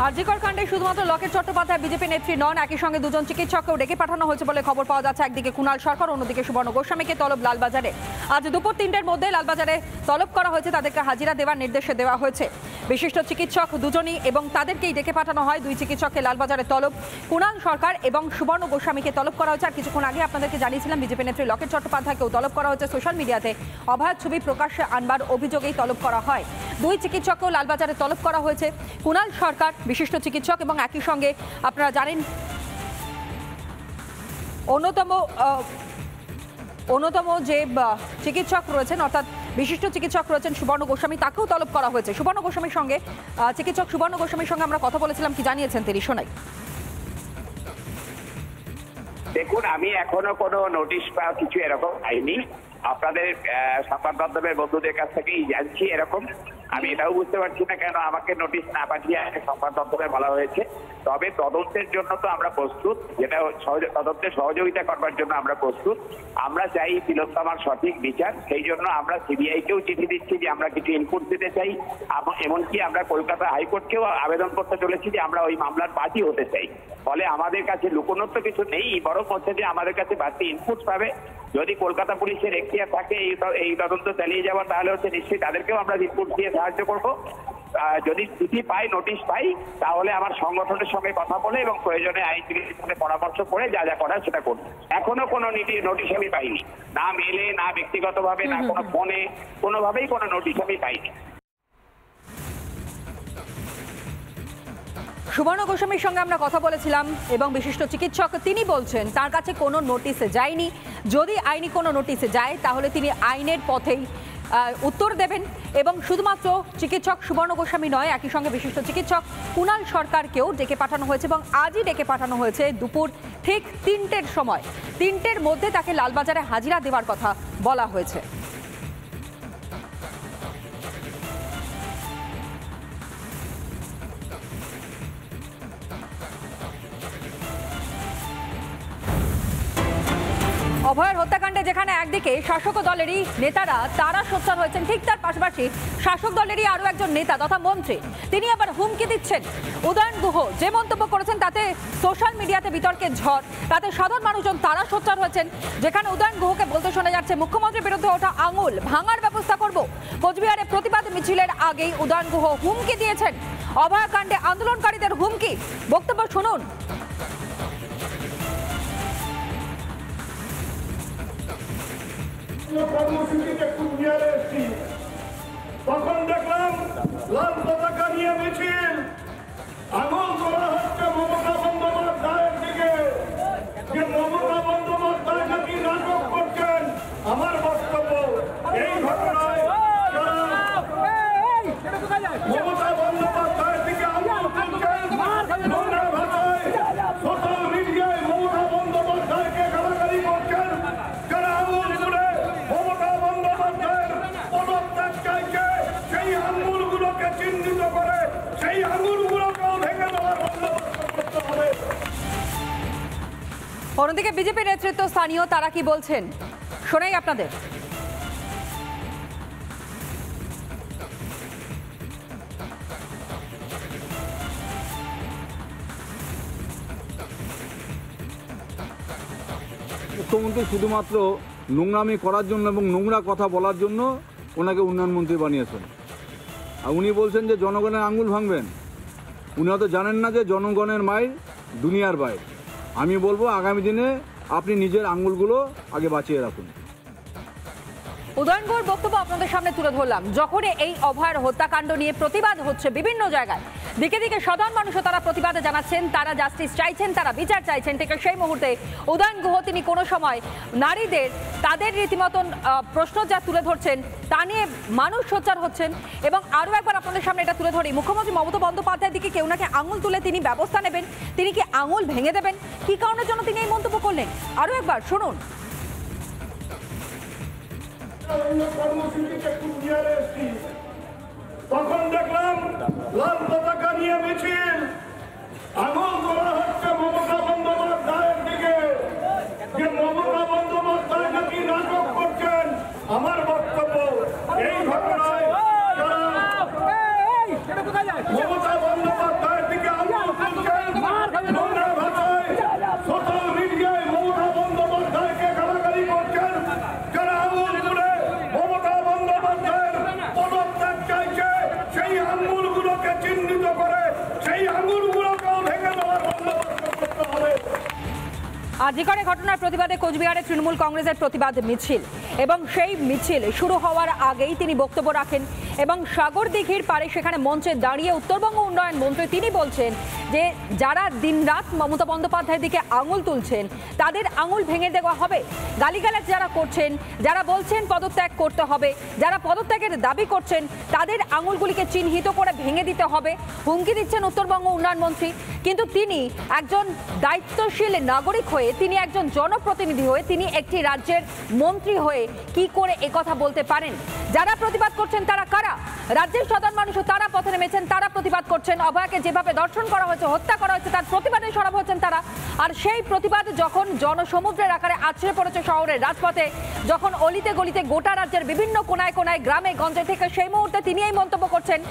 আরজিকর কাণ্ডে শুধুমাত্র লকেট চট্টোপাধ্যায় বিজেপি নেত্রী নন, একই সঙ্গে দুজন চিকিৎসককেও ডেকে পাঠানো হয়েছে বলে খবর পাওয়া যাচ্ছে। একদিকে কুণাল সরকার, অন্যদিকে সুবর্ণ গোস্বামীকে তলব লালবাজারে। আজ দুপুর 3টের মধ্যে লালবাজারে তলব করা হয়েছে, তাদেরকে হাজিরা দেওয়ার নির্দেশে দেওয়া হয়েছে। বিশিষ্ট চিকিৎসক দুজনই এবং তাদেরকেই ডেকে পাঠানো হয়। দুই চিকিৎসককে লালবাজারে তলব, কুণাল সরকার এবং সুবর্ণ গোস্বামীকে তলব করা হয়েছে। আর কিছুক্ষণ আগে আপনাদেরকে জানিয়েছিলাম বিজেপি নেত্রী লকেট চট্টোপাধ্যায়কেও তলব করা হয়েছে। সোশ্যাল মিডিয়াতে অভয়ার ছবি প্রকাশ্যে আনবার অভিযোগেই তলব করা হয়। দুই চিকিৎসককেও লালবাজারে তলব করা হয়েছে। কুণাল সরকার বিশিষ্ট চিকিৎসক এবং একই সঙ্গে আপনারা জানেন অন্যতম যে চিকিৎসক রয়েছেন, অর্থাৎ বিশিষ্ট চিকিৎসক রয়েছেন সুবর্ণ গোস্বামী, তাকেও তলব করা হয়েছে। সুবর্ণ গোস্বামীর সঙ্গে চিকিৎসক সুবর্ণ গোস্বামীর সঙ্গে আমরা কথা বলেছিলাম, কি জানিয়েছেন তিনি, শোনাই। দেখুন, আমি এখনো কোনো নোটিশ বা কিছু এরকম পাইনি। আপনাদের সংবাদ মাধ্যমের বন্ধুদের কাছ থেকেই জানছি এরকম। আমি এটাও বুঝতে পারছি না কেন আমাকে নোটিশ না পাঠিয়ে সংবাদ মাধ্যমে বলা হয়েছে। তবে তদন্তের জন্য তো আমরা প্রস্তুত, যেটা তদন্তে সহযোগিতা করবার জন্য আমরা প্রস্তুত। আমরা চাই তিলোত্তমার সঠিক বিচার, সেই জন্য আমরা সিবিআইকেও চিঠি দিচ্ছি যে আমরা কিছু ইনপুট দিতে চাই। এমনকি আমরা কলকাতা হাইকোর্টকেও আবেদন করতে চলেছি যে আমরা ওই মামলার বাদী হতে চাই। ফলে আমাদের কাছে লুকোনোর তো কিছু নেই, বরং হচ্ছে যে আমাদের কাছে বাড়তি ইনপুট পাবে। যদি কলকাতা পুলিশের এখতিয়ার থাকে এই তদন্ত চালিয়ে যাওয়ার, তাহলে হচ্ছে নিশ্চয়ই তাদেরকেও আমরা ইনপুট দিয়ে সাহায্য করবো। যদি চিঠি পাই, নোটিশ পাই, তাহলে আমার সংগঠনের সঙ্গে কথা বলে এবং প্রয়োজনে আইনজীবীর সাথে পরামর্শ করে যা যা করার সেটা করব। এখনো কোনো নোটিশ আমি পাইনি, না মেলে, না ব্যক্তিগতভাবে, না কোনো ফোনে, কোনোভাবেই কোনো নোটিশ আমি পাইনি। সুবর্ণ গোস্বামীর সঙ্গে আমরা কথা বলেছিলাম এবং বিশিষ্ট চিকিৎসক তিনি বলছেন তার কাছে কোনো নোটিশে যায়নি। যদি আইনি কোনো নোটিশে যায় তাহলে তিনি আইনের পথেই উত্তর দেবেন। এবং শুধুমাত্র চিকিৎসক সুবর্ণ গোস্বামী নয়, একই সঙ্গে বিশিষ্ট চিকিৎসক কুণাল সরকারকেও ডেকে পাঠানো হয়েছে এবং আজই ডেকে পাঠানো হয়েছে দুপুর ঠিক 3টের সময়। 3টের মধ্যে তাকে লালবাজারে হাজিরা দেওয়ার কথা বলা হয়েছে। অভয়ার হত্যাকাণ্ডে যেখানে একদিকে শাসক দলেরই নেতারা তারা সোচ্চার হয়েছেন, ঠিক তার পাশাপাশি শাসক দলেরই আরো একজন নেতা তথা মন্ত্রী তিনি আবার হুমকি দিচ্ছেন। উদয়ন গুহ যে মন্তব্য করেছেন তাতে সোশ্যাল মিডিয়াতে বিতর্কের ঝড়, তাতে সাধারণ মানুষজন তারা সোচ্চার হয়েছেন। যেখানে উদয়ন গুহকে বলতে শোনা যাচ্ছে মুখ্যমন্ত্রীর বিরুদ্ধে ওঠা আঙুল ভাঙার ব্যবস্থা করব। কোচবিহারে প্রতিবাদ মিছিলের আগেই উদয়ন গুহ হুমকি দিয়েছেন। অভয়াকাণ্ডে আন্দোলনকারীদের হুমকি, বক্তব্য শুনুন। কর্মসূচিতে কুচবিহারে এসেছি, তখন দেখলাম লাল পতাকা নিয়ে মিছিল, আঙুল করা হচ্ছে মমতা বন্দ্যোপাধ্যায়ের দিকে, যে মমতা বন্দ্যোপাধ্যায় নাকি নাটক করছেন। আমার বক্তব্য, এই ঘটনায় মমতা বন্দ্যোপাধ্যায়ের দিকে আঙুল তুলছেন, নোংরা ভাষায় সোশ্যাল মিডিয়ায় মমতা বন্দ্যোপাধ্যায়কে গালাগালি করছেন, যারা আঙুল তুলে মমতা বন্দ্যোপাধ্যায়ের পদত্যাগ চাইছে, সেই আঙুলগুলোকে চিহ্নিত করে সেই আঙুলগুলোকেও ভেঙে দেওয়ার বন্দোবস্ত করতে হবে। অন্যদিকে বিজেপি নেতৃত্ব স্থানীয় তারা কি বলছেন শোনাই আপনাদের। মুখ্যমন্ত্রী শুধুমাত্র নোংরামি করার জন্য এবং নোংরা কথা বলার জন্য ওনাকে উন্নয়ন মন্ত্রী বানিয়েছেন। আর উনি বলছেন যে জনগণের আঙুল ভাঙবেন। উনি হয়তো জানেন না যে জনগণের মায়ের দুনিয়ার বাইরে। আমি বলবো আগামী দিনে আপনি নিজের আঙুলগুলো আগে বাঁচিয়ে রাখুন। উদয়ন গুহর বক্তব্য আপনাদের সামনে তুলে ধরলাম। যখনই এই অভয়ার হত্যাকাণ্ড নিয়ে প্রতিবাদ হচ্ছে বিভিন্ন জায়গায়, দিকে দিকে সাধারণ মানুষও তারা প্রতিবাদে জানাচ্ছেন, তারা জাস্টিস চাইছেন, তারা বিচার চাইছেন। ঠিক সেই মুহূর্তে উদয়ন গুহ তিনি কোনো সময় নারীদের তাদের রীতিমতন প্রশ্ন যা তুলে ধরছেন তা নিয়ে মানুষ সোচ্চার হচ্ছেন। এবং আরও একবার আপনাদের সামনে এটা তুলে ধরি, মুখ্যমন্ত্রী মমতা বন্দ্যোপাধ্যায়ের দিকে কেউ নাকি আঙুল তুলে তিনি ব্যবস্থা নেবেন, তিনি কি আঙুল ভেঙে দেবেন, কি কারণের জন্য তিনি এই মন্তব্য করলেন আরও একবার শুনুন। কর্মসূচিতে কুচবিহারে এসেছি, তখন দেখলাম লাল পতাকা নিয়ে মিছিল, আঙুল করা হচ্ছে মমতা বন্দ্যোপাধ্যায়ের দিকে, যে মমতা বন্দ্যোপাধ্যায় নাকি নাটক করছেন। আমার বক্তব্য, এই ঘটনায় মমতা বন্দ্যোপাধ্যায়ের দিকে আঙুলগুলোকে চিহ্নিত করে সেই আঙুলগুলোকেও ভেঙে দেওয়ার বন্দোবস্ত করতে হবে। আজিকরে ঘটনার প্রতিবাদে কোচবিহারে তৃণমূল কংগ্রেসের প্রতিবাদ মিছিল এবং সেই মিছিল শুরু হওয়ার আগেই তিনি বক্তব্য রাখেন এবং সাগর দিঘির পারে সেখানে মঞ্চে দাঁড়িয়ে উত্তরবঙ্গ উন্নয়ন মন্ত্রী তিনি বলছেন যে যারা দিনরাত মমতা বন্দ্যোপাধ্যায়ের দিকে আঙুল তুলছেন তাদের আঙুল ভেঙে দেওয়া হবে। গালিগালাজ যারা করছেন, যারা বলছেন পদত্যাগ করতে হবে, যারা পদত্যাগের দাবি করছেন তাদের আঙুলগুলিকে চিহ্নিত করে ভেঙে দিতে হবে হুমকি দিচ্ছেন উত্তরবঙ্গ উন্নয়ন মন্ত্রী। কিন্তু তিনি একজন দায়িত্বশীল নাগরিক হয়ে, তিনি একজন জনপ্রতিনিধি হয়ে, তিনি একটি রাজ্যের মন্ত্রী হয়ে কি করে একথা বলতে পারেন? যারা প্রতিবাদ করছেন তারা কারা? রাজ্যের সাধারণ মানুষও তারা পথে নেমেছেন, তারা প্রতিবাদ করছেন। অভয়াকে যেভাবে দর্শন করা হয়েছে, হত্যা করা হয়েছে, তার প্রতিবাদে সরব হচ্ছেন তারা। আর সেই প্রতিবাদ যখন জনসমুদ্রের আকারে আছড়ে পড়েছে শহরের রাজপথে, যখন অলিতে গলিতে গোটা রাজ্যের বিভিন্ন কোনায় কোনায় গ্রামে গঞ্জে থেকে, সেই মুহূর্তে তিনি এই মন্তব্য করছেন।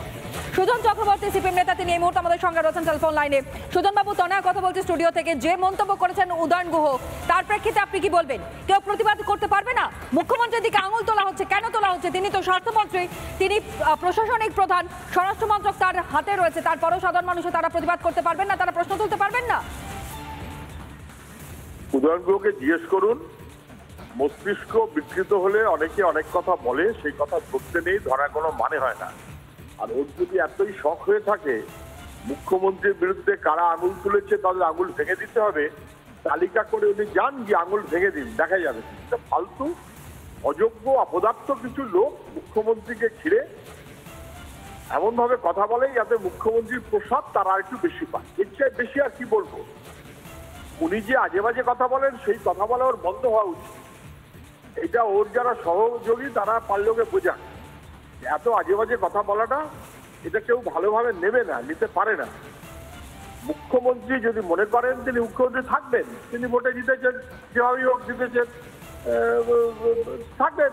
সুজন চক্রবর্তী সিপিএম নেতা, তিনি এই মুহূর্তে আমাদের সঙ্গে রয়েছেন টেলিফোন লাইনে। সুজনবাবু, তনয়া কথা বলছি স্টুডিও থেকে। যে মন্তব্য করেছেন উদয়ন গুহ, তার প্রেক্ষিতে আপনি কি বলবেন? কেউ প্রতিবাদ করতে পারবে না? মুখ্যমন্ত্রীর দিকে আঙুল তোলা হচ্ছে, কেন তোলা হচ্ছে? তিনি তো স্বাস্থ্যমন্ত্রী, তিনি প্রশাসনিক প্রধান, স্বরাষ্ট্রমন্ত্রক তার হাতে রয়েছে, তারপরেও সাধারণ মানুষও তারা প্রতিবাদ করতে পারবেন না, তারা প্রশ্ন তুলতে পারবেন না? উদয়ন গুহকে জিজ্ঞেস করুন। মস্তিষ্ক বিকৃত হলে অনেকে অনেক কথা বলে, সেই কথা ধরতে নেই, ধরার কোনো মানে হয় না। আর ওর যদি এতই শখ হয়ে থাকে মুখ্যমন্ত্রীর বিরুদ্ধে কারা আঙুল তুলেছে তাদের আঙুল ভেঙে দিতে হবে, তালিকা করে উনি যান, গিয়ে আঙুল ভেঙে দিন, দেখা যাবে। ফালতু অযোগ্য অপদার্থ কিছু লোক মুখ্যমন্ত্রীকে ঘিরে এমন ভাবে কথা বলে যাতে মুখ্যমন্ত্রীর প্রসাদ তারা একটু বেশি পায়। এর চেয়ে বেশি আর কি বলবো? উনি যে আজে বাজে কথা বলেন সেই কথা বলা ওর বন্ধ হওয়া উচিত। এটা ওর যারা সহযোগী তারা পারলোকে বোঝান। এত আজে বাজে কথা বলাটা এটা কেউ ভালোভাবে নেবে না, নিতে পারে না। মুখ্যমন্ত্রী যদি মনে করেন তিনি মুখ্যমন্ত্রী থাকবেন, তিনি ভোটে জিতেছেন, যেভাবেই হোক জিতেছেন, থাকবেন।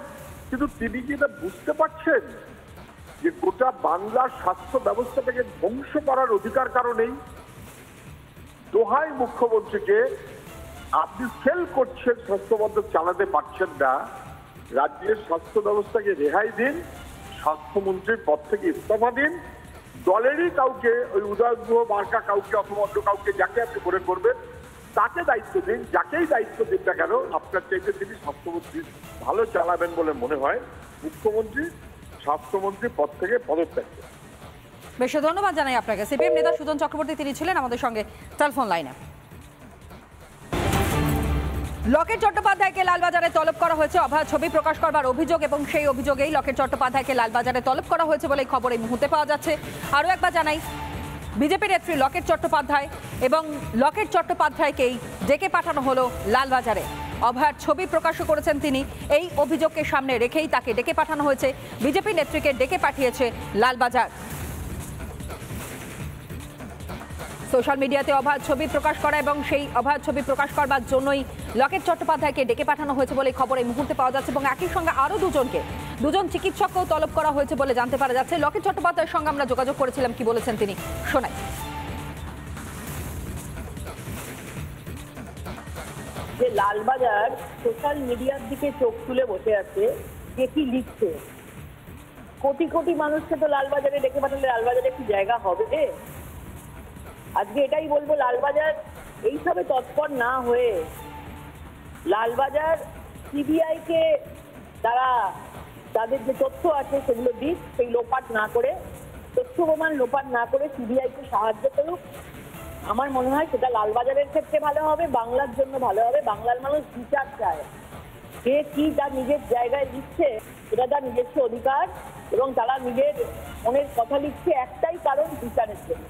কিন্তু তিনি কি এটা বুঝতে পারছেন যে গোটা বাংলার স্বাস্থ্য ব্যবস্থাটাকে ধ্বংস করার অধিকার কারো নেই? দোহাই মুখ্যমন্ত্রীকে, আপনি ফেল করছেন, স্বাস্থ্যমন্ত্রক চালাতে পারছেন না, রাজ্যের স্বাস্থ্য ব্যবস্থাকে রেহাই দিন, স্বাস্থ্যমন্ত্রীর পদ থেকে ইস্তফা দিন, দলেরই কাউকে, ওই উদয়ন গুহ মার্কা কাউকে অথবা অন্য কাউকে, যাকে আপনি মনে করবেন তাকে দায়িত্ব দিন। যাকেই দায়িত্ব দিন না কেন, আপনার চাইতে তিনি স্বাস্থ্যমন্ত্রী ভালো চালাবেন বলে মনে হয়, মুখ্যমন্ত্রী স্বাস্থ্যমন্ত্রী পদ থেকে পদত্যাগ করেন। বেশ, ধন্যবাদ জানাই আপনাকে। সিপিএম নেতা সুজন চক্রবর্তী তিনি ছিলেন আমাদের সঙ্গে টেলিফোন লাইনে। লকেট চট্টোপাধ্যায়কে লালবাজারে তলব করা হয়েছে অভয়া ছবি প্রকাশ করবার অভিযোগ, এবং সেই অভিযোগেই লকেট চট্টোপাধ্যায়কে লালবাজারে তলব করা হয়েছে বলে খবর এই মুহূর্তে পাওয়া যাচ্ছে। আরও একবার জানাই, বিজেপি নেত্রী লকেট চট্টোপাধ্যায় এবং লকেট চট্টোপাধ্যায়কেই ডেকে পাঠানো হলো লালবাজারে। অভয়ার ছবি প্রকাশ করেছেন তিনি, এই অভিযোগকে সামনে রেখেই তাকে ডেকে পাঠানো হয়েছে। বিজেপি নেত্রীকে ডেকে পাঠিয়েছে লালবাজার। সোশ্যাল মিডিয়াতে অভয়ার ছবি প্রকাশ করা এবং সেই অভয়ার ছবি প্রকাশ করবার জন্যই লকেট চট্টোপাধ্যায়কে ডেকে পাঠানো হয়েছে বলে খবর এই মুহূর্তে পাওয়া যাচ্ছে, এবং একই সঙ্গে আরও দুজন চিকিৎসককেও তলব করা হয়েছে বলে জানতে পারা যাচ্ছে। লকেট চট্টোপাধ্যায়ের সঙ্গে আমরা যোগাযোগ করেছিলাম, কি বলেছেন তিনি শোনাই। যে লালবাজার সোশ্যাল মিডিয়ার দিকে চোখ তুলে বসে আছে, কে কি লিখছে, কোটি কোটি মানুষকে তো লালবাজারে ডেকে পাঠালে লালবাজারে কি জায়গা হবে? আজকে এটাই বলবো, লালবাজার এইসবে তৎপর না হয়ে লালবাজার সিবিআই কে তারা তাদের যে তথ্য আছে সেগুলো দিক, সেই লোপাট না করে, তথ্য প্রমাণ লোপাট না করে সিবিআই কে সাহায্য করুক। আমার মনে হয় সেটা লালবাজারের ক্ষেত্রে ভালো হবে, বাংলার জন্য ভালো হবে। বাংলার মানুষ বিচার চায়, কে কি তার নিজের জায়গায় লিখছে সেটা তার নিজস্ব অধিকার, এবং তারা নিজের মনের কথা লিখছে একটাই কারণ, বিচারের জন্য।